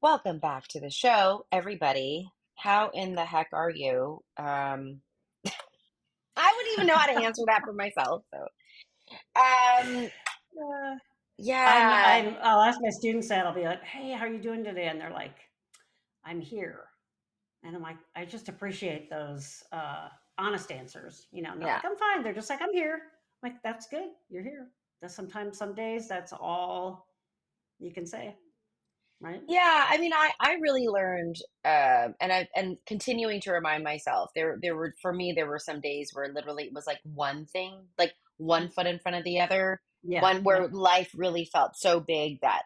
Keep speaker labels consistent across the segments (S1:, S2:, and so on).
S1: Welcome back to the show, everybody. How in the heck are you? I wouldn't even know how to answer that for myself. So, um,
S2: Uh,
S1: yeah,
S2: I'll ask my students that. I'll be like, "Hey, how are you doing today?" And they're like, "I'm here." And I'm like, I just appreciate those honest answers. Not
S1: yeah,
S2: like I'm fine. They're just like, I'm here. I'm like, that's good. You're here. That's sometimes, some days, that's all you can say, right?
S1: yeah. I mean, I really learned, and continuing to remind myself. There were for me there were some days where literally it was like one thing, like one foot in front of the other,
S2: Yeah,
S1: one
S2: yeah,
S1: where life really felt so big that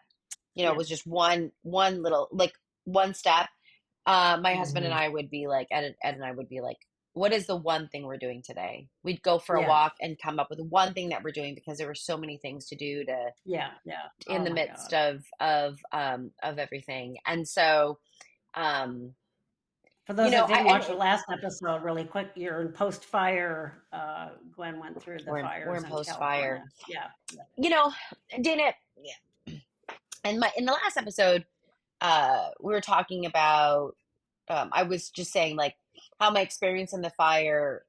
S1: it
S2: yeah.
S1: was just one little like one step. My husband and
S2: Hmm.
S1: I would be like, Ed and I would be like, what is the one thing we're doing today? We'd go for a
S2: Yeah,
S1: walk and come up with one thing that we're doing because there were so many things to do to
S2: yeah, yeah.
S1: in
S2: Oh
S1: the
S2: my
S1: midst
S2: God.
S1: of everything. And so, um,
S2: For those that
S1: I
S2: didn't
S1: and
S2: watch the last episode, really quick, you're in post fire. Gwen went through the
S1: we're
S2: fires
S1: in
S2: in
S1: post fire.
S2: California. Yeah,
S1: You know, Dana, and my in the last episode, we were talking about. I was just saying like how my experience in the fire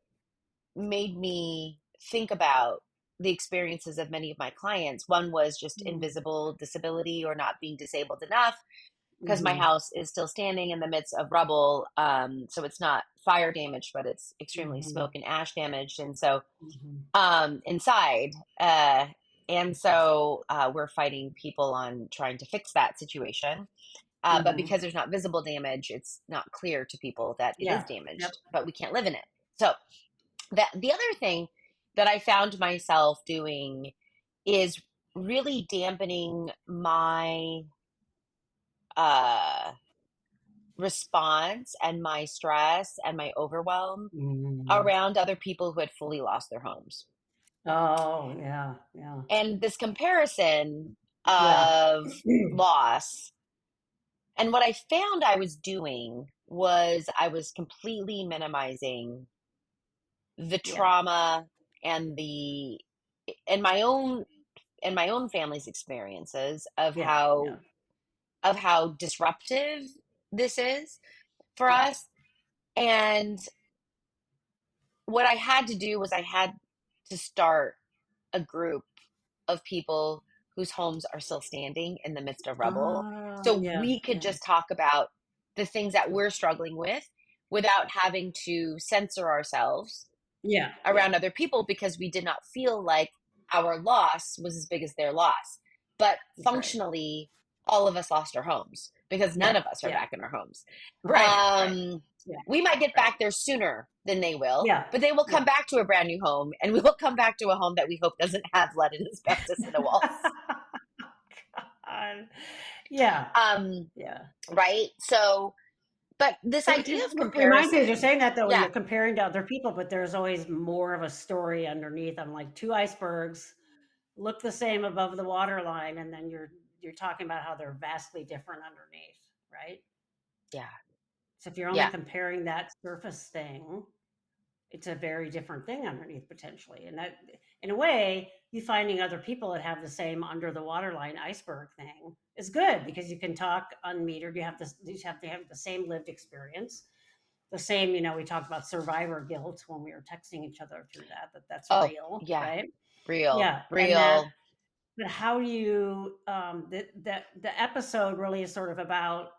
S1: made me think about the experiences of many of my clients. One was just
S2: yeah.
S1: invisible disability or not being disabled enough because my
S2: Mm-hmm.
S1: house is still standing in the midst of rubble. So it's not fire damaged, but it's extremely
S2: Mm-hmm.
S1: smoke and ash damaged. And so
S2: Mm-hmm.
S1: inside, uh, we're fighting people on trying to fix that situation. But
S2: Mm-hmm.
S1: because there's not visible damage, it's not clear to people that it is
S2: Yeah. Yep.
S1: damaged, but we can't live in it. So that the other thing that I found myself doing is really dampening my uh response and my stress and my overwhelm
S2: Mm.
S1: around other people who had fully lost their homes.
S2: Oh, yeah, yeah,
S1: And this comparison
S2: yeah,
S1: of loss, and what I found I was doing was I was completely minimizing the
S2: yeah,
S1: trauma and the and my own and my own family's experiences
S2: yeah, yeah,
S1: of how disruptive this is for
S2: yeah.
S1: us. And what I had to do was I had to start a group of people whose homes are still standing in the midst of rubble,
S2: Oh,
S1: so
S2: yeah,
S1: we could
S2: yeah,
S1: just talk about the things that we're struggling with without having to censor ourselves
S2: yeah, yeah.
S1: around other people because we did not feel like our loss was as big as their loss. But
S2: That's right.
S1: functionally, all of us lost our homes because none
S2: Yeah,
S1: of us are
S2: yeah.
S1: back in our homes.
S2: Right, right.
S1: Um,
S2: Yeah,
S1: we might get
S2: right.
S1: back there sooner than they will,
S2: Yeah,
S1: but they will come
S2: yeah.
S1: back to a brand new home and we will come back to a home that we hope doesn't have lead and asbestos in the walls.
S2: God. Yeah,
S1: Um,
S2: yeah.
S1: right? So, but this idea
S2: It
S1: of
S2: reminds me, as you're
S1: comparison,
S2: saying that though, when
S1: yeah,
S2: you're comparing to other people, but there's always more of a story underneath. I'm like two icebergs look the same above the waterline, and then you're talking about how they're vastly different underneath, right?
S1: yeah,
S2: So if you're only
S1: yeah,
S2: comparing that surface thing, it's a very different thing underneath potentially. And that, in a way, you finding other people that have the same under the waterline iceberg thing is good because you can talk unmetered. You have to have the same lived experience. The same, we talked about survivor guilt when we were texting each other through that's
S1: oh,
S2: real,
S1: yeah,
S2: right?
S1: real,
S2: Yeah. And that,
S1: real.
S2: but how do you, the episode really is sort of about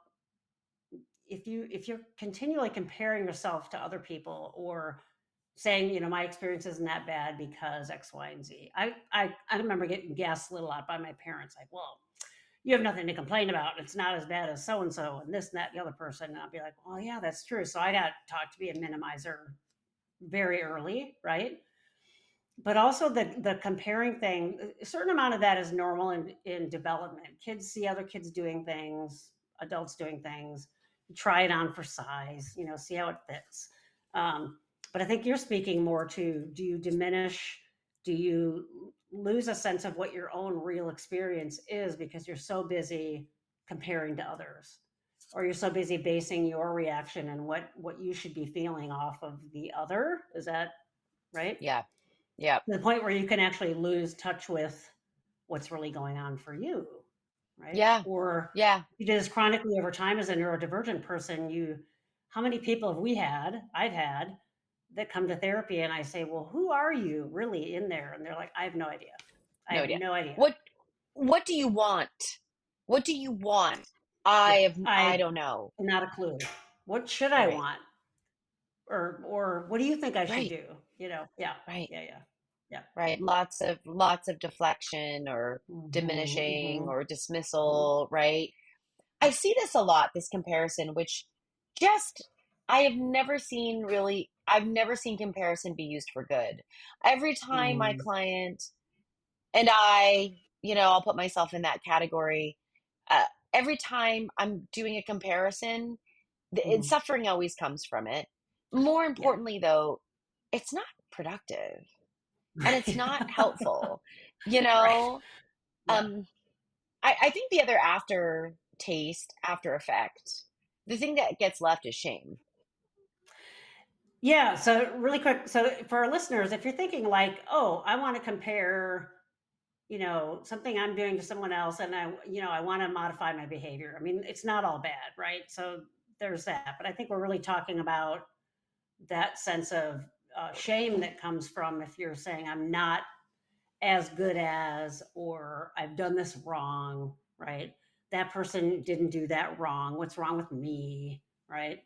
S2: if you're continually comparing yourself to other people or saying, my experience isn't that bad because X, Y, and Z. I remember getting gaslit a lot by my parents, like, well, you have nothing to complain about. It's not as bad as so and so and this and that, the other person. And I'll be like, well, yeah, that's true. So I got taught to be a minimizer very early, right? But also the comparing thing, a certain amount of that is normal in development. Kids see other kids doing things, adults doing things, try it on for size, see how it fits. But I think you're speaking more to, do you diminish, do you lose a sense of what your own real experience is because you're so busy comparing to others, or you're so busy basing your reaction and what you should be feeling off of the other. Is that right?
S1: Yeah. Yeah.
S2: To the point where you can actually lose touch with what's really going on for you, right?
S1: Yeah.
S2: Or
S1: Yeah.
S2: you do this chronically over time as a neurodivergent person. How many people have I've had that come to therapy and I say, well, who are you really in there? And they're like, I have no idea. I
S1: No
S2: have
S1: idea.
S2: no idea.
S1: What what do you want? What do you want?
S2: Yeah.
S1: I don't know.
S2: Not a clue. What should I
S1: Right.
S2: want? Or what do you think I should
S1: Right.
S2: do? Yeah.
S1: Right.
S2: Yeah. Yeah.
S1: Right. Lots of deflection or
S2: Mm-hmm,
S1: diminishing
S2: mm-hmm,
S1: or
S2: mm-hmm.
S1: dismissal, right? I see this a lot, this comparison, which just I've never seen comparison be used for good. Every time my
S2: Mm-hmm.
S1: client and I'll put myself in that category. Uh, every time I'm doing a comparison,
S2: Mm-hmm.
S1: suffering always comes from it. More
S2: Yeah.
S1: importantly, though, it's not productive and it's not
S2: Right.
S1: helpful. You
S2: Right.
S1: know,
S2: Yeah.
S1: um, I think the other after effect, the thing that gets left is shame.
S2: Yeah. So really quick. So for our listeners, if you're thinking like, oh, I want to compare, something I'm doing to someone else and I want to modify my behavior. I mean, it's not all bad, right? So there's that. But I think we're really talking about that sense of shame that comes from if you're saying I'm not as good as, or I've done this wrong, right? That person didn't do that wrong. What's wrong with me, right?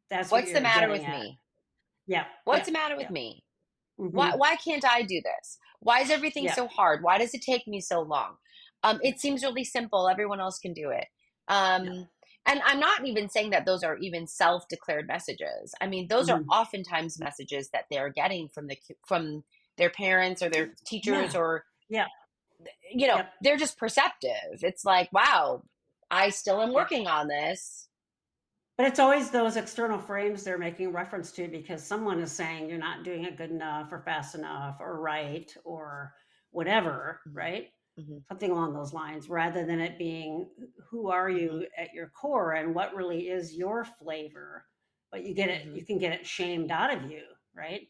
S2: That's what
S1: What's the
S2: you're
S1: matter
S2: getting
S1: with
S2: at.
S1: me?
S2: Yeah,
S1: What's
S2: yeah,
S1: the matter with
S2: yeah.
S1: me?
S2: Mm-hmm.
S1: Why can't I do this? Why is everything
S2: Yeah,
S1: so hard? Why does it take me so long?
S2: yeah,
S1: It seems really simple. Everyone else can do it.
S2: yeah.
S1: And I'm not even saying that those are even self-declared messages. I mean, those are
S2: Mm-hmm.
S1: oftentimes messages that they're getting from their parents or their teachers,
S2: Yeah,
S1: or
S2: yeah, yep,
S1: they're just perceptive. It's like, wow, I still am
S2: yep.
S1: working on this.
S2: But it's always those external frames they're making reference to because someone is saying you're not doing it good enough or fast enough or right or whatever,
S1: Hmm.
S2: right?
S1: Hmm.
S2: Something along those lines, rather than it being who are
S1: Hmm.
S2: you at your core and what really is your flavor. But
S1: Hmm.
S2: you can get it shamed out of you, right?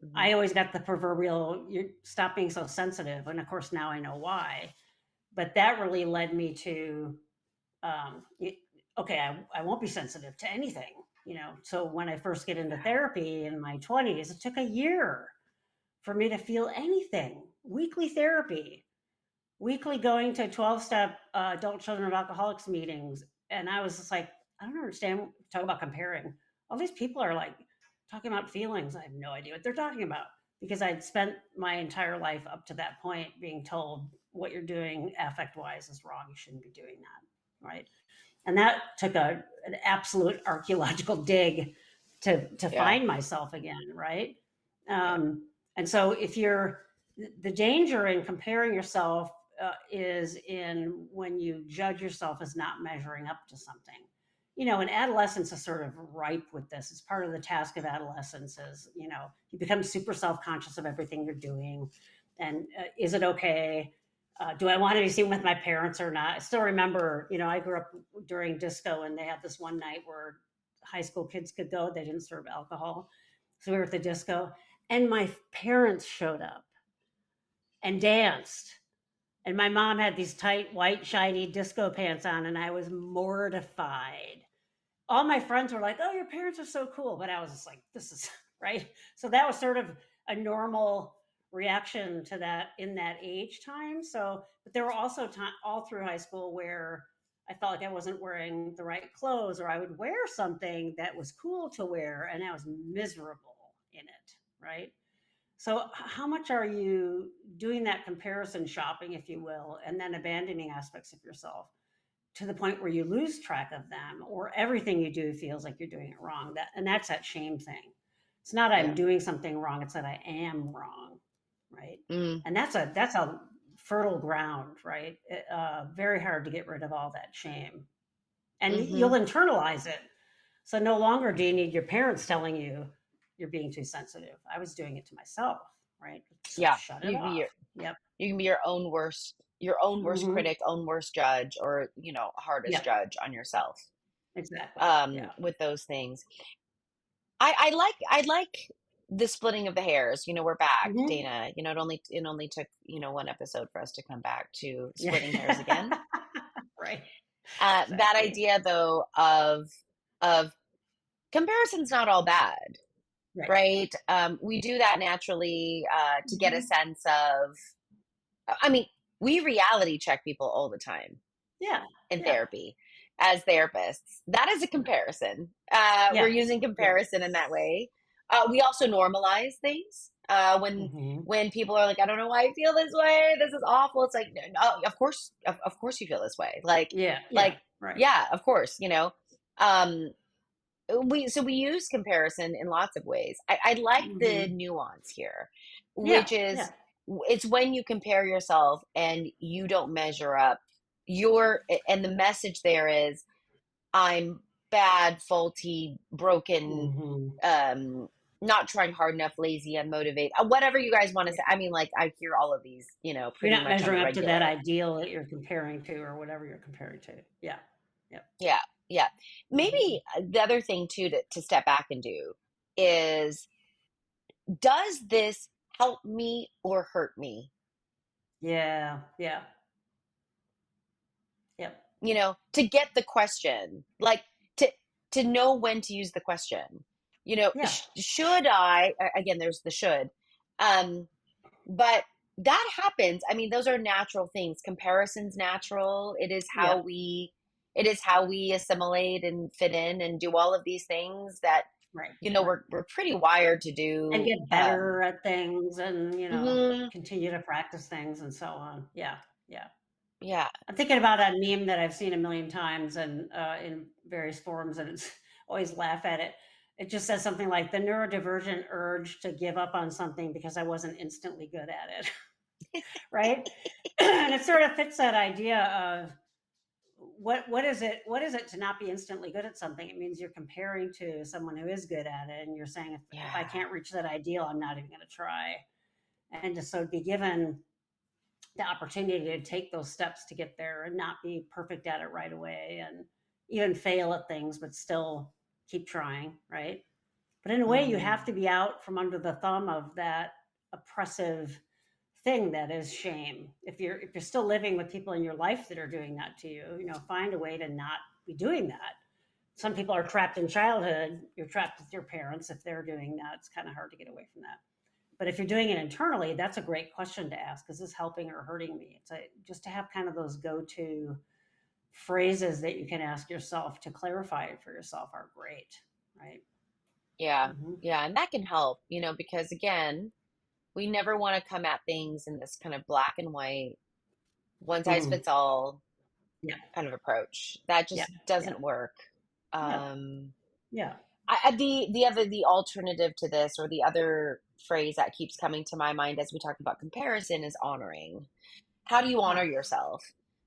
S1: Hmm.
S2: I always got the proverbial, you stop being so sensitive. And of course, now I know why. But that really led me to um, okay, I won't be sensitive to anything, So when I first get into therapy in my 20s, it took a year for me to feel anything. Weekly therapy, weekly going to 12-step adult children of alcoholics meetings. And I was just like, I don't understand. Talk about comparing. All these people are like talking about feelings. I have no idea what they're talking about because I'd spent my entire life up to that point being told what you're doing affect wise is wrong. You shouldn't be doing that. Right. And that took an absolute archaeological dig to
S1: Yeah.
S2: find myself again. Right.
S1: Yeah.
S2: And so if you're the danger in comparing yourself is in when you judge yourself as not measuring up to something. And adolescence is sort of ripe with this. It's part of the task of adolescence is, you become super self-conscious of everything you're doing. And is it okay? Do I want to be seen with my parents or not? I still remember, I grew up during disco and they had this one night where high school kids could go. They didn't serve alcohol. So we were at the disco and my parents showed up and danced. And my mom had these tight, white, shiny disco pants on, and I was mortified. All my friends were like, "Oh, your parents are so cool," but I was just like, "This is right." So that was sort of a normal reaction to that in that age time. So, but there were also all through high school where I felt like I wasn't wearing the right clothes, or I would wear something that was cool to wear, and I was miserable in it. Right. So, how much are you doing that comparison shopping, if you will, and then abandoning aspects of yourself to the point where you lose track of them, or everything you do feels like you're doing it wrong? That's that shame thing. It's not I'm
S1: Yeah.
S2: doing something wrong; it's that I am wrong, right?
S1: Mm.
S2: And that's a fertile ground, right? Very hard to get rid of all that shame, and you'll
S1: Hmm.
S2: internalize it. So no longer do you need your parents telling you you're being too sensitive. I was doing it to myself, right? So
S1: Yeah.
S2: shut it
S1: You can be
S2: off. Yep.
S1: your own worst. your own worst
S2: Mhm.
S1: critic, own worst judge, or hardest
S2: Yep.
S1: judge on yourself
S2: Exactly. Yeah.
S1: with those things. I like the splitting of the hairs. We're back,
S2: Mhm.
S1: Dana. It only took one episode for us to come back to
S2: Yeah.
S1: splitting hairs again.
S2: Right.
S1: That
S2: Exactly.
S1: idea though of comparison's not all bad,
S2: Right.
S1: right? We do that naturally to get a
S2: Mhm.
S1: sense of. I mean, we reality check people all the time
S2: Yeah.
S1: in
S2: Yeah.
S1: therapy as therapists. That is a comparison. We're
S2: Yeah.
S1: using
S2: Yeah.
S1: comparison in that way. We also normalize things when
S2: Mhm.
S1: people are like, I don't know why I feel this way. This is awful. It's like, no, of course you feel this way.
S2: Yeah.
S1: Like,
S2: Yeah. Right.
S1: yeah, of course. Um, we use comparison in lots of ways. I like the
S2: Mhm.
S1: nuance here,
S2: Yeah.
S1: which
S2: Yeah.
S1: is it's when you compare yourself and you don't measure up. And the message there is I'm bad, faulty, broken,
S2: Mhm.
S1: um, not trying hard enough, lazy, unmotivated, whatever you guys want to say. I mean, like I hear all of these,
S2: You're
S1: pretty
S2: not
S1: much on the
S2: measuring up to that
S1: regular.
S2: ideal that you're comparing to or whatever you're comparing to. Yeah. Yep.
S1: Yeah, yeah.
S2: Mhm.
S1: Maybe the other thing too to step back and do is, does this help me or hurt me?
S2: Yeah. Yeah. Yep.
S1: To get the question, like to know when to use the question.
S2: Yeah.
S1: Should I, again, there's the should. Um, but that happens. I mean, those are natural things. Comparison's natural.
S2: Yep.
S1: It is how we assimilate and fit in and do all of these things that,
S2: Right. Right.
S1: we're pretty wired to
S2: And
S1: do.
S2: get better at things and,
S1: Mhm,
S2: continue to practice things and so on. Yeah. Yeah.
S1: yeah.
S2: I'm thinking about a meme that I've seen a million times and in various forums, and it's always laugh at it. It just says something like the neurodivergent urge to give up on something because I wasn't instantly good at it. Right. And it sort of fits that idea of what is it to not be instantly good at something. It means you're comparing to someone who is good at it, and you're saying, if I
S1: Yeah.
S2: can't reach that ideal, I'm not even going to try. And just so be given the opportunity to take those steps to get there and not be perfect at it right away, and even fail at things but still keep trying, right? But in a way, you have
S1: Mhm.
S2: to be out from under the thumb of that oppressive thing that is shame. If you're still living with people in your life that are doing that to you, find a way to not be doing that. Some people are trapped in childhood. You're trapped with your parents. If they're doing that, it's kind of hard to get away from that. But if you're doing it internally, that's a great question to ask. Is this helping or hurting me? Just to have kind of those go-to phrases that you can ask yourself to clarify it for yourself are great, right?
S1: Yeah.
S2: Mm-hmm.
S1: Yeah. And that can help, because again, we never want to come at things in this kind of black and white, one size
S2: Mm-hmm.
S1: fits all
S2: Yeah,
S1: kind of approach. That
S2: yeah,
S1: just
S2: yeah,
S1: doesn't work.
S2: yeah,
S1: Um,
S2: yeah.
S1: the alternative to this, or the other phrase that keeps coming to my mind as we talk about comparison, is honoring. How do you honor
S2: Ah,
S1: yourself?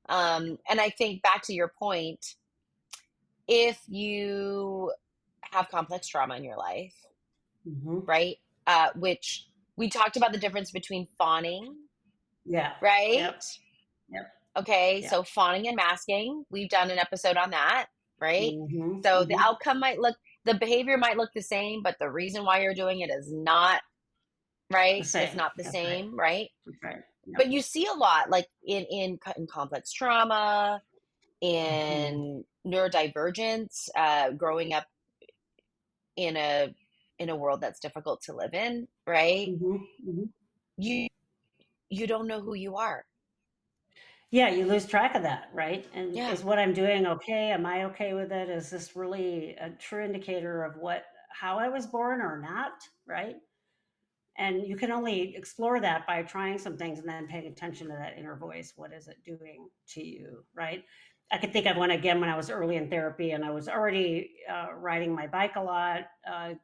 S1: And I think back to your point, if you have complex trauma in your life,
S2: mm-hmm.
S1: right? Which we talked about the difference between fawning,
S2: Yeah,
S1: right?
S2: yep, yep,
S1: Okay,
S2: yeah.
S1: so fawning and masking, we've done an episode on that, right?
S2: Mm-hmm.
S1: So the
S2: Mm-hmm.
S1: outcome the behavior might look the same, but the reason why you're doing it is not,
S2: The
S1: right? It's
S2: same.
S1: not the
S2: That's right.
S1: same, right?
S2: That's right. Yep.
S1: But you see a lot, like in complex trauma,
S2: Mm-hmm.
S1: in neurodivergence, growing up in a world that's difficult to live in, right?
S2: Mm-hmm. Mm-hmm.
S1: You you don't know who you are.
S2: Yeah, you lose track of that, right? And
S1: Yeah.
S2: is what I'm doing okay? Am I okay with it? Is this really a true indicator of how I was born or not, right? And you can only explore that by trying some things and then paying attention to that inner voice. What is it doing to you, right? I could think of one again when I was early in therapy and I was already riding my bike a lot,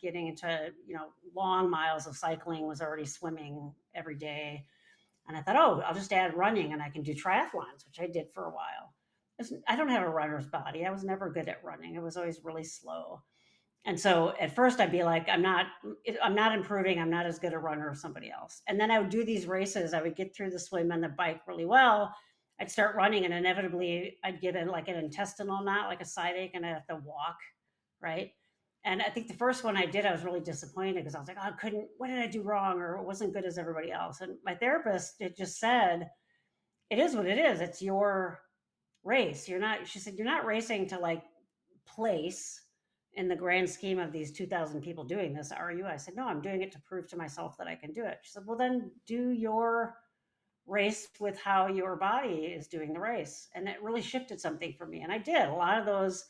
S2: getting into long miles of cycling, was already swimming every day, and I thought, oh, I'll just add running and I can do triathlons, which I did for a while. I don't have a runner's body. I was never good at running. I was always really slow. And so at first I'd be like, I'm not improving. I'm not as good a runner as somebody else. And then I would do these races. I would get through the swim and the bike really well. I'd start running and inevitably I'd get like an intestinal knot, like a side ache, and I'd have to walk, right? And I think the first one I did, I was really disappointed because I was like, oh, I couldn't, what did I do wrong? Or it wasn't good as everybody else. And my therapist, it just said, it is what it is. It's your race. You're not, she said, you're not racing to like place in the grand scheme of these 2,000 people doing this, are you? I said, no, I'm doing it to prove to myself that I can do it. She said, well, then do your race with how your body is doing the race. And it really shifted something for me. And I did a lot of those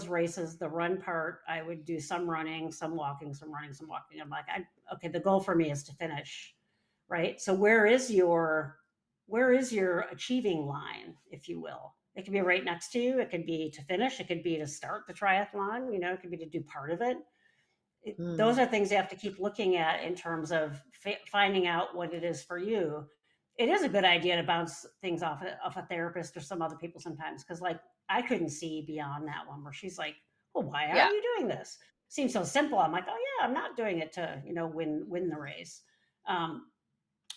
S2: races, the run part, I would do some running, some walking, some running, some walking. I'm like, okay, the goal for me is to finish, right? So where is your achieving line, if you will? It could be right next to you. It could be to finish. It could be to start the triathlon. You know, it could be to do part of it. Those
S1: Mm,
S2: are things you have to keep looking at in terms of finding out what it is for you. It is a good idea to bounce things off a therapist or some other people sometimes because, like, I couldn't see beyond that one where she's like, "Well, why are
S1: yeah.
S2: you doing this?" Seems so simple. I'm like, "Oh yeah, I'm not doing it to win the race." Um,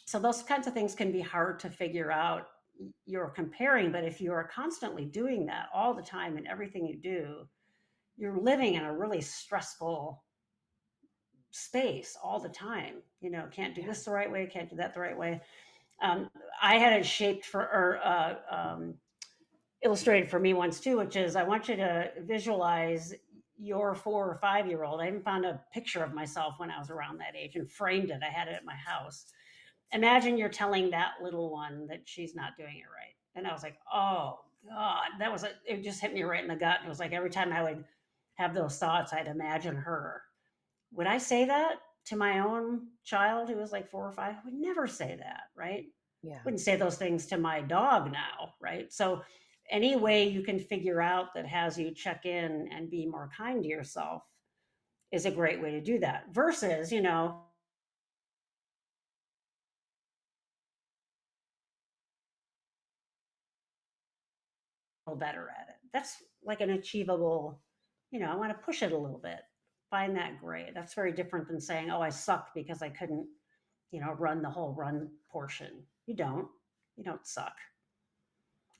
S2: so those kinds of things can be hard to figure out. You're comparing, but if you are constantly doing that all the time in everything you do, you're living in a really stressful space all the time. Can't do
S1: Yeah.
S2: this the right way, can't do that the right way. Um, I had it shaped for or illustrated for me once too, which is I want you to visualize your 4 or 5 year old. I even found a picture of myself when I was around that age and framed it. I had it at my house. Imagine you're telling that little one that she's not doing it right. And I was like, oh God, it just hit me right in the gut. It was like every time I would have those thoughts, I'd imagine her. Would I say that to my own child who was like 4 or 5? I would never say that, right?
S1: Yeah.
S2: Wouldn't say those things to my dog now, right? So, any way you can figure out that has you check in and be more kind to yourself is a great way to do that. Versus, better at it. That's like an achievable, I want to push it a little bit. Find that grade. That's very different than saying, oh, I suck because I couldn't, run the whole run portion. You don't. You don't suck.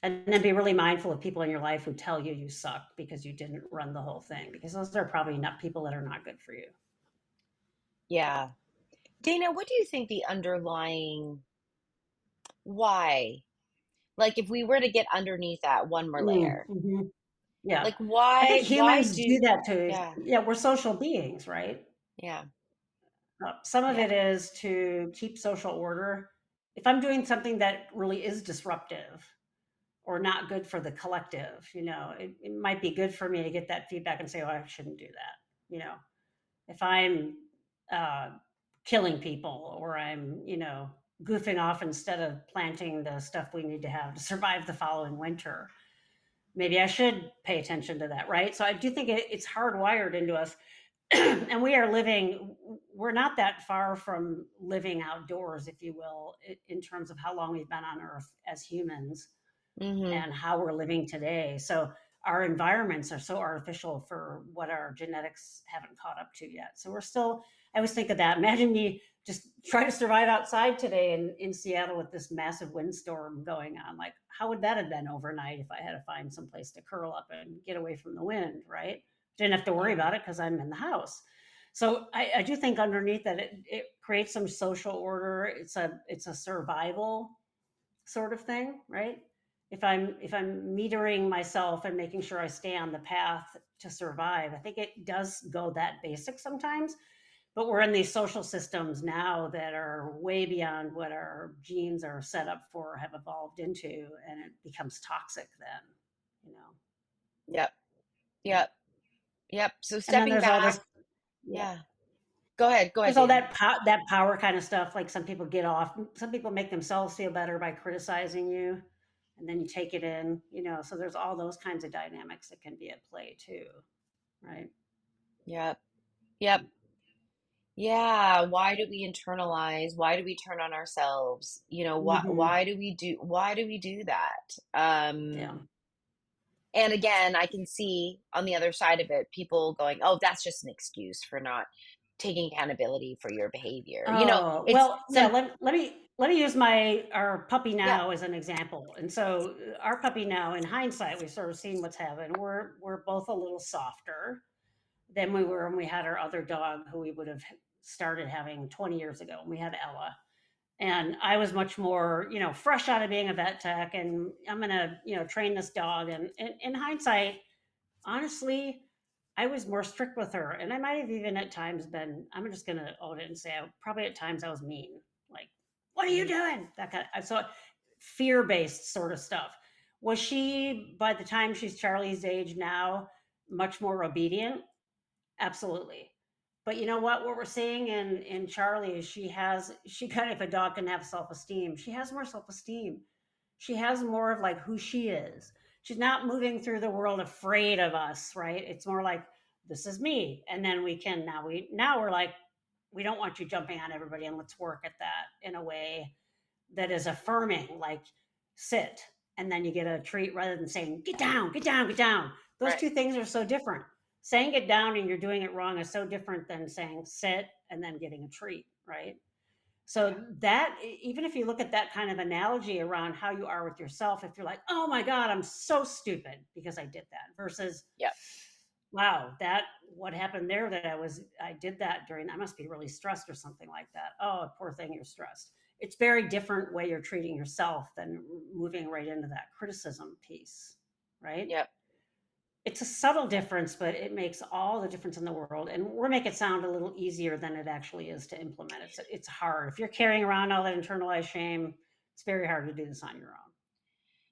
S2: And then be really mindful of people in your life who tell you you suck because you didn't run the whole thing, because those are probably not people that are not good for you.
S1: Yeah. Dana, what do you think the underlying why? Like if we were to get underneath that one more layer,
S2: Mm-hmm. Yeah.
S1: like
S2: I think
S1: why
S2: humans
S1: do
S2: do that too.
S1: yeah,
S2: Yeah, we're social beings, right?
S1: yeah,
S2: Some of
S1: yeah.
S2: it is to keep social order. If I'm doing something that really is disruptive or not good for the collective, it might be good for me to get that feedback and say, oh, I shouldn't do that. If I'm uh, killing people or I'm, goofing off instead of planting the stuff we need to have to survive the following winter, maybe I should pay attention to that, right? So I do think it's hardwired into us. And we're not that far from living outdoors, if you will, in terms of how long we've been on Earth as humans
S1: Mm-hmm.
S2: and how we're living today. So our environments are so artificial for what our genetics haven't caught up to yet. So I always think of that. Imagine me just trying to survive outside today in Seattle with this massive windstorm going on. Like, how would that have been overnight if I had to find some place to curl up and get away from the wind, right? Didn't have to worry
S1: Yeah.
S2: about it because I'm in the house. So I do think underneath that it creates some social order. It's a survival sort of thing, right? If I'm metering myself and making sure I stay on the path to survive, I think it does go that basic sometimes. But we're in these social systems now that are way beyond what our genes are set up for, have evolved into, and it becomes toxic then, you know.
S1: Yep. Yep. Yep. So
S2: And then
S1: stepping
S2: there's all
S1: back,
S2: this, yeah.
S1: yeah. Go ahead. Go ahead,
S2: There's all
S1: Dana.
S2: that power kind of stuff. Like some people get off. Some people make themselves feel better by criticizing you, and then you take it in. So there's all those kinds of dynamics that can be at play too, right?
S1: Yep. Yep. Yeah. Why do we internalize? Why do we turn on ourselves?
S2: Hmm.
S1: Why do we do that?
S2: Yeah.
S1: And again, I can see on the other side of it, people going, "Oh, that's just an excuse for not." taking accountability for your behavior.
S2: Oh,
S1: It's
S2: well, yeah,
S1: some,
S2: let me use my our puppy
S1: yeah,
S2: now as an example. And so our puppy now, in hindsight, we've sort of seen what's happened. We're both a little softer than we were when we had our other dog, who we would have started having 20 years ago. We had Ella. And I was much more, fresh out of being a vet tech, and I'm gonna, train this dog. And in hindsight, honestly, I was more strict with her, and I might have even at times been. I'm just gonna own it and say, probably at times I was mean. Like, what are you
S1: mhm,
S2: doing? That kind of so fear based sort of stuff. Was she, by the time she's Charlie's age now, much more obedient? Absolutely. But you know what we're seeing in Charlie is she kind of, if a dog can have self-esteem, she has more self-esteem. She has more of like who she is. She's not moving through the world afraid of us, right? It's more like, this is me. And then we're like, we don't want you jumping on everybody, and let's work at that in a way that is affirming, like sit, and then you get a treat, rather than saying get down, get down, get down. Those
S1: right.
S2: two things are so different. Saying get down and you're doing it wrong is so different than saying sit and then getting a treat, right? So
S1: Yeah.
S2: that, even if you look at that kind of analogy around how you are with yourself, if you're like, oh my god, I'm so stupid because I did that, versus,
S1: Yep.
S2: wow, that, what happened there, that I did that during, I must be really stressed or something like that. Oh, poor thing, you're stressed. It's very different way you're treating yourself than moving right into that criticism piece, right?
S1: Yep.
S2: It's a subtle difference, but it makes all the difference in the world. And we're make it sound a little easier than it actually is to implement. It's hard. If you're carrying around all that internalized shame, it's very hard to do this on your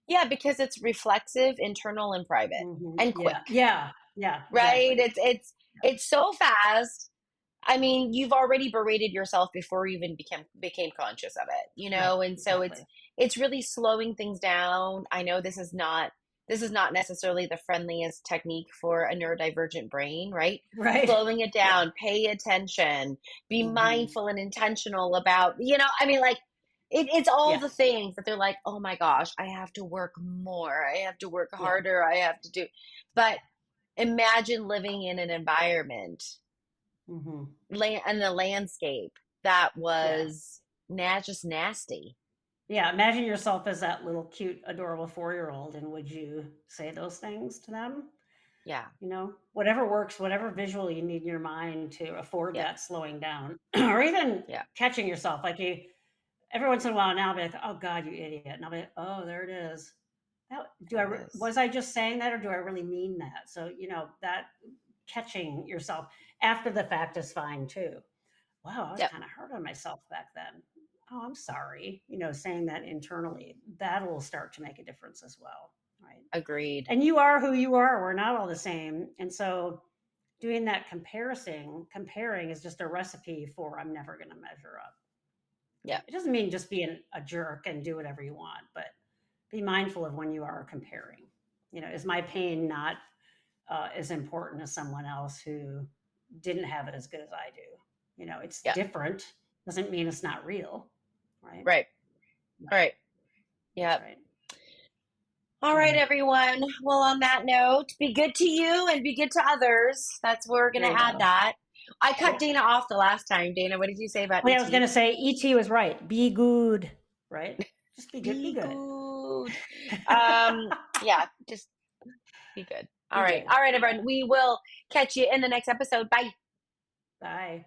S1: Yeah, because it's reflexive, internal, and private,
S2: own.
S1: and
S2: Yeah,
S1: quick,
S2: yeah, yeah,
S1: right?
S2: exactly.
S1: It's so fast. I mean, you've already berated yourself before you even became conscious of it,
S2: Right,
S1: and so
S2: exactly.
S1: it's really slowing things down. I know this is not necessarily the friendliest technique for a neurodivergent brain, right?
S2: Right.
S1: Slowing it
S2: Yeah.
S1: down, pay attention, be
S2: Hmm.
S1: mindful and intentional about, I mean, like it's all
S2: Yeah.
S1: the things that they're like, oh my gosh, I have to work more, I have to work
S2: Yeah.
S1: harder, I have to do, but imagine living in an environment
S2: Hmm.
S1: and the landscape that
S2: Yeah.
S1: was just nasty.
S2: Yeah. Imagine yourself as that little cute, adorable 4-year-old, and would you say those things to them?
S1: Yeah.
S2: Whatever works, whatever visual you need in your mind to afford
S1: Yep.
S2: that slowing down, or even
S1: Yeah.
S2: catching yourself. Like, you, every once in a while now, I'll be like, oh God, you idiot. And I'll be like, oh, there it is.
S1: There it is.
S2: Was I just saying that, or do I really mean that? So, that catching yourself after the fact is fine too. Wow, I was
S1: Yep.
S2: kind of hard on myself back then. Oh, I'm sorry. Saying that internally, that'll start to make a difference as well. Right.
S1: Agreed.
S2: And you are who you are. We're not all the same. And so doing that comparing is just a recipe for, I'm never going to measure up.
S1: Yep.
S2: It doesn't mean just being a jerk and do whatever you want, but be mindful of when you are comparing. Is my pain not as important as someone else who didn't have it as good as I do? It's
S1: Yep.
S2: different. Doesn't mean it's not real, right?
S1: Right.
S2: Yeah,
S1: All right.
S2: that's
S1: Yep.
S2: right.
S1: All right,
S2: Mm,
S1: everyone. Well, on that note, be good to you and be good to others. That's where we're
S2: there
S1: going
S2: you
S1: to add
S2: go.
S1: that. I cut
S2: Yep.
S1: Dana off the last time. Dana, what did you say about
S2: Well, yeah, I was going
S1: ET?
S2: to say ET was right. Be good, right? Just be good. Be
S1: Be
S2: good.
S1: good. Yeah, just be good. All
S2: Be
S1: right.
S2: good.
S1: All right,
S2: Yeah.
S1: everyone. We will catch you in the next episode. Bye.
S2: Bye.